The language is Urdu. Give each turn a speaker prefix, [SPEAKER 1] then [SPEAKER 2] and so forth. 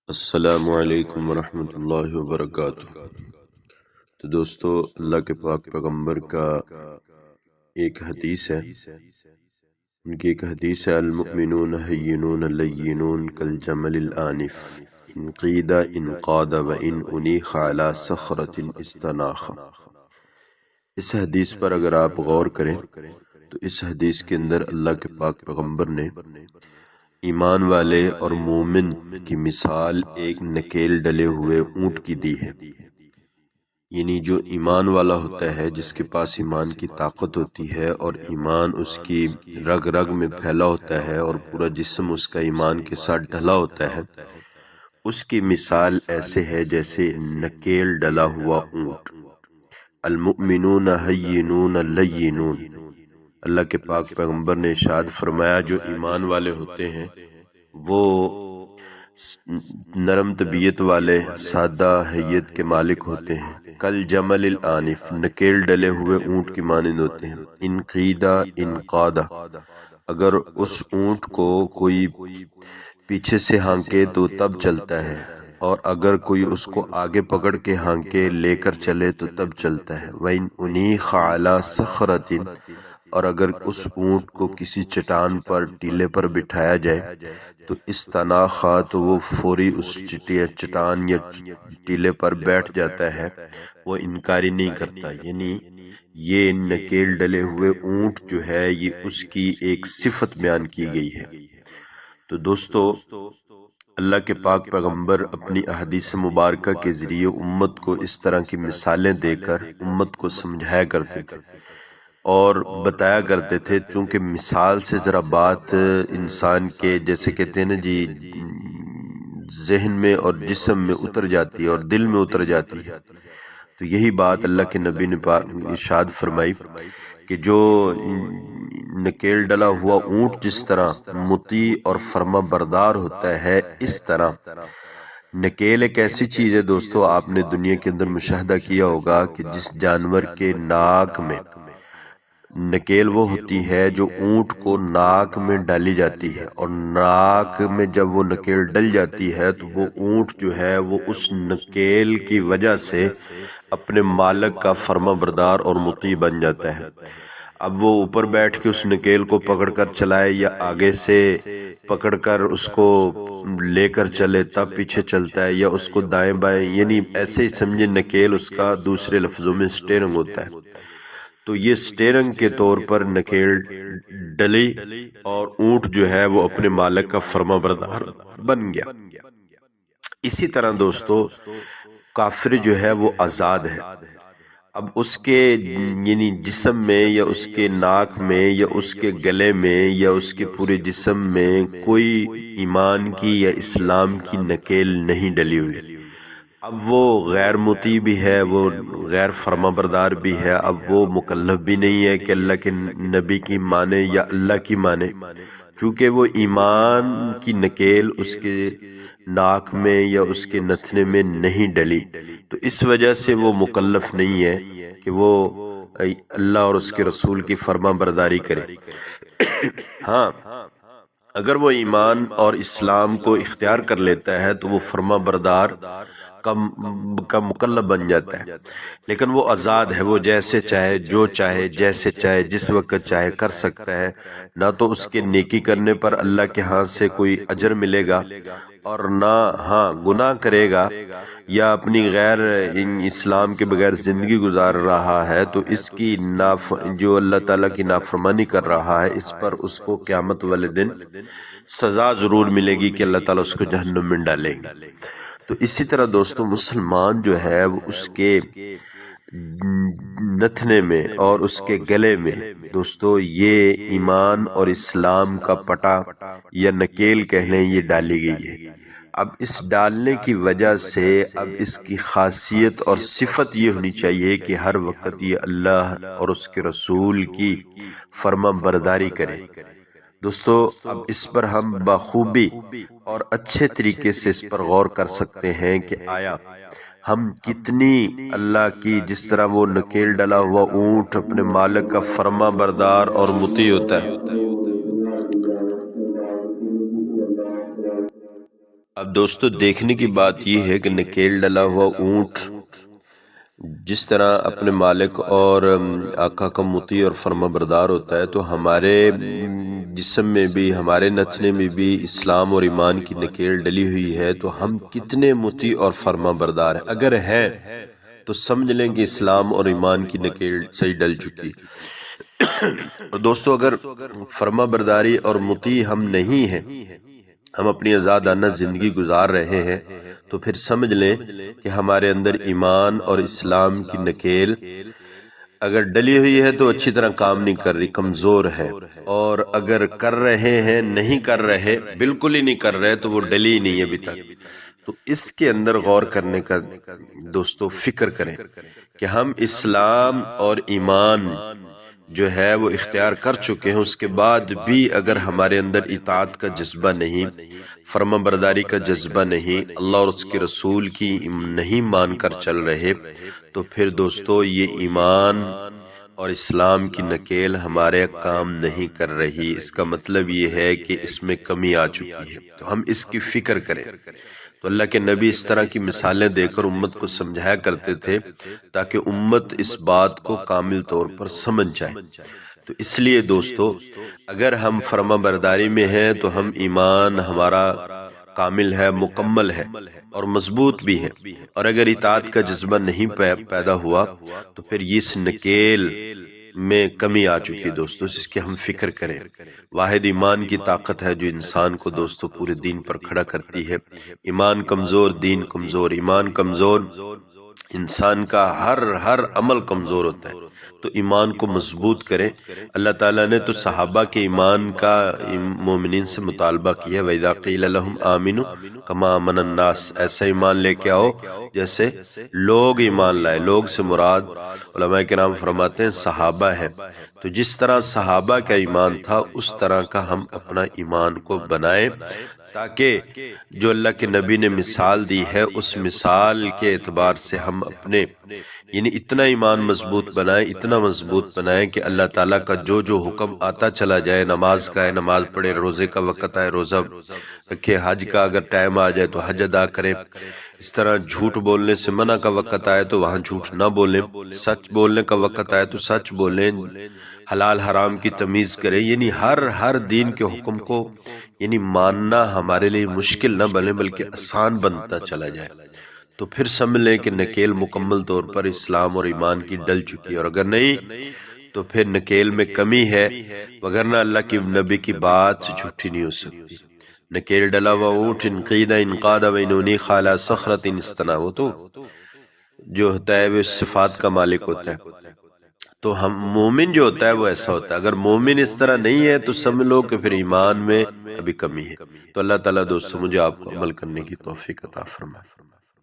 [SPEAKER 1] السلام علیکم ورحمۃ اللہ وبرکاتہ۔ تو دوستو، اللہ کے پاک پیغمبر کا ایک حدیث ہے، ان کی ایک حدیث ہے: المؤمنون حیینون لینون کالجمل الآنف ان قید ان قاد و ان انیخ علی صخرۃ استناخ۔ اس حدیث پر اگر آپ غور کریں تو اس حدیث کے اندر اللہ کے پاک پیغمبر نے ایمان والے اور مومن کی مثال ایک نکیل ڈلے ہوئے اونٹ کی دی ہے۔ یعنی جو ایمان والا ہوتا ہے، جس کے پاس ایمان کی طاقت ہوتی ہے اور ایمان اس کی رگ رگ میں پھیلا ہوتا ہے اور پورا جسم اس کا ایمان کے ساتھ ڈھلا ہوتا ہے، اس کی مثال ایسے ہے جیسے نکیل ڈلا ہوا اونٹ۔ المؤمنون حیینون لینون، اللہ کے پاک پیغمبر نے ارشاد فرمایا جو ایمان والے ہوتے ہیں وہ نرم طبیعت والے، سادہ حیت کے مالک ہوتے ہیں۔ کل جمل الآنف، نکیل ڈلے ہوئے اونٹ کی مانند ہوتے ہیں۔ ان قیدہ ان قادہ، اگر اس اونٹ کو کوئی پیچھے سے ہانکے تو تب چلتا ہے، اور اگر کوئی اس کو آگے پکڑ کے ہانکے لے کر چلے تو تب چلتا ہے۔ وَإِنْ أُنِيخَ عَلَى صَخْرَةٍ، اور اگر اس اونٹ کو کسی چٹان پر، ٹیلے پر بٹھایا جائے تو استناخا، تو وہ فوری اس چٹان یا ٹیلے پر بیٹھ جاتا ہے، وہ انکاری نہیں کرتا۔ یعنی یہ نکیل ڈلے ہوئے اونٹ جو ہے، یہ اس کی ایک صفت بیان کی گئی ہے۔ تو دوستو، اللہ کے پاک پیغمبر اپنی احادیث مبارکہ کے ذریعے امت کو اس طرح کی مثالیں دے کر امت کو سمجھایا کرتے تھے اور بتایا کرتے تھے، چونکہ مثال سے ذرا بات انسان کے، جیسے کہتے ہیں نا جی، ذہن میں اور جسم میں اتر جاتی ہے اور دل میں اتر جاتی ہے۔ تو یہی بات اللہ کے نبی نے ارشاد فرمائی کہ جو نکیل ڈلا ہوا اونٹ جس طرح مطیع اور فرما بردار ہوتا ہے، اس طرح نکیل ایک ایسی چیز ہے دوستو، آپ نے دنیا کے اندر مشاہدہ کیا ہوگا کہ جس جانور کے ناک میں نکیل وہ ہوتی ہے جو اونٹ کو ناک میں ڈالی جاتی ہے، اور ناک میں جب وہ نکیل ڈل جاتی ہے تو وہ اونٹ جو ہے وہ اس نکیل کی وجہ سے اپنے مالک کا فرما بردار اور مطیع بن جاتا ہے۔ اب وہ اوپر بیٹھ کے اس نکیل کو پکڑ کر چلائے یا آگے سے پکڑ کر اس کو لے کر چلے تب پیچھے چلتا ہے، یا اس کو دائیں بائیں، یعنی ایسے ہی سمجھے نکیل اس کا دوسرے لفظوں میں سٹیرنگ ہوتا ہے۔ تو یہ سٹیرنگ کے طور پر نکیل ڈلی اور اونٹ جو ہے وہ اپنے مالک کا فرما بردار بن گیا۔ اسی طرح دوستو، کافر جو ہے وہ آزاد ہے۔ اب اس کے یعنی جسم میں یا اس کے ناک میں یا اس کے گلے میں یا اس کے پورے جسم میں کوئی ایمان کی یا اسلام کی نکیل نہیں ڈلی ہوئی۔ اب وہ غیر مطیع بھی ہے، وہ غیر فرما بردار بھی ہے، اب وہ مکلف بھی نہیں ہے کہ اللہ کے نبی کی مانے یا اللہ کی مانے، چونکہ وہ ایمان کی نکیل اس کے ناک میں یا اس کے نتھنے میں نہیں ڈلی، تو اس وجہ سے وہ مکلف نہیں ہے کہ وہ اللہ اور اس کے رسول کی فرما برداری کرے۔ ہاں، اگر وہ ایمان اور اسلام کو اختیار کر لیتا ہے تو وہ فرما بردار کا مکلف بن جاتا ہے، لیکن وہ آزاد ہے، وہ جیسے چاہے، جو چاہے، جیسے چاہے، جس وقت چاہے کر سکتا ہے۔ نہ تو اس کے نیکی کرنے پر اللہ کے ہاں سے کوئی اجر ملے گا، اور نہ گناہ کرے گا یا اپنی غیر اسلام کے بغیر زندگی گزار رہا ہے تو اس کی جو اللہ تعالیٰ کی نافرمانی کر رہا ہے، اس پر اس کو قیامت والے دن سزا ضرور ملے گی کہ اللہ تعالیٰ اس کو جہنم میں ڈالیں گے۔ تو اسی طرح دوستو، مسلمان جو ہے وہ اس کے نتھنے میں اور اس کے گلے میں دوستو یہ ایمان اور اسلام کا پٹا یا نکیل کہہ لیں، یہ ڈالی گئی ہے۔ اب اس ڈالنے کی وجہ سے اب اس کی خاصیت اور صفت یہ ہونی چاہیے کہ ہر وقت یہ اللہ اور اس کے رسول کی فرما برداری کرے۔ دوستو، اب اس پر ہم بخوبی اور اچھے طریقے سے اس پر غور کر سکتے ہیں کہ آیا ہم کتنی اللہ کی، جس طرح وہ نکیل ڈلا ہوا اونٹ اپنے مالک کا فرما بردار اور مطیع ہوتا ہے، اب دوستو دیکھنے کی بات یہ ہے کہ نکیل ڈلا ہوا اونٹ جس طرح اپنے مالک اور آقا کا مطیع اور فرما بردار ہوتا ہے، تو ہمارے جسم میں بھی، ہمارے نچنے میں بھی اسلام اور ایمان کی نکیل ڈلی ہوئی ہے، تو ہم کتنے مطیع اور فرما بردار ہیں؟ اگر ہیں تو سمجھ لیں کہ اسلام اور ایمان کی نکیل صحیح ڈل چکی۔ اور دوستو اگر فرما برداری اور مطیع ہم نہیں ہیں، ہم اپنی آزادانہ زندگی گزار رہے ہیں، تو پھر سمجھ لیں کہ ہمارے اندر ایمان اور اسلام کی نکیل اگر ڈلی ہوئی ہے تو اچھی طرح کام نہیں کر رہی، کمزور ہے، اور اگر کر رہے ہیں، نہیں کر رہے، بالکل ہی نہیں کر رہے، تو وہ ڈلی ہی نہیں ہے ابھی تک۔ تو اس کے اندر غور کرنے کا دوستو فکر کریں کہ ہم اسلام اور ایمان جو ہے وہ اختیار کر چکے ہیں، اس کے بعد بھی اگر ہمارے اندر اطاعت کا جذبہ نہیں، فرما برداری کا جذبہ نہیں، اللہ اور اس کے رسول کی نہیں مان کر چل رہے، تو پھر دوستو یہ ایمان اور اسلام کی نکیل ہمارے کام نہیں کر رہی۔ اس کا مطلب یہ ہے کہ اس میں کمی آ چکی ہے، تو ہم اس کی فکر کریں۔ تو اللہ کے نبی اس طرح کی مثالیں دے کر امت کو سمجھایا کرتے تھے تاکہ امت اس بات کو کامل طور پر سمجھ جائے۔ تو اس لیے دوستو اگر ہم فرما برداری میں ہیں تو ہم ایمان ہمارا کامل ہے، مکمل ہے اور مضبوط بھی ہے، اور اگر اطاعت کا جذبہ نہیں پیدا ہوا تو پھر اس نکیل میں کمی آ چکی دوستو، جس کی ہم فکر کریں۔ واحد ایمان کی طاقت ہے جو انسان کو دوستو پورے دین پر کھڑا کرتی ہے۔ ایمان کمزور، دین کمزور، ایمان کمزور، انسان کا ہر عمل کمزور ہوتا ہے۔ تو ایمان کو مضبوط کریں۔ اللہ تعالیٰ نے تو صحابہ کے ایمان کا مومنین سے مطالبہ کیا، وَإِذَا قِيلَ لَهُمْ آمِنُوا كَمَا آمَنَ النَّاسِ، ایسا ایمان لے کے آؤ جیسے لوگ ایمان لائے۔ لوگ سے مراد علماء کرام فرماتے ہیں صحابہ ہیں۔ تو جس طرح صحابہ کا ایمان تھا اس طرح کا ہم اپنا ایمان کو بنائیں، تاکہ جو اللہ کے نبی نے مثال دی ہے اس مثال کے اعتبار سے ہم اپنے یعنی اتنا ایمان مضبوط بنائیں، اتنا مضبوط بنائیں کہ اللہ تعالیٰ کا جو حکم آتا چلا جائے، نماز کا ہے نماز پڑھے، روزے کا وقت آئے روزہ رکھے، حج کا اگر ٹائم آ جائے تو حج ادا کریں، اس طرح جھوٹ بولنے سے منع کا وقت آئے تو وہاں جھوٹ نہ بولیں، سچ بولنے کا وقت آئے تو سچ بولیں، حلال حرام کی تمیز کریں، یعنی ہر دین کے حکم کو یعنی ماننا ہمارے لیے مشکل نہ بنے بلکہ آسان بنتا چلا جائے۔ تو پھر سمجھ لیں کہ نکیل مکمل طور پر اسلام اور ایمان کی ڈل چکی ہے، اور اگر نہیں تو پھر نکیل میں کمی ہے، وگرنہ اللہ کی نبی کی بات جھوٹی نہیں ہو سکتی۔ نکیل ڈلا ہوا اونٹ انقیدہ انقاد وینونی خالا صخرت استنا، وہ تو جو ہوتا ہے وہ صفات کا مالک ہوتا ہے۔ تو ہم مومن جو ہوتا ہے وہ ایسا ہوتا ہے، اگر مومن اس طرح نہیں ہے تو سمجھ لو کہ پھر ایمان میں ابھی کمی ہے۔ تو اللہ تعالیٰ دوستو مجھے آپ کو عمل کرنے کی توفیق عطا فرمائے۔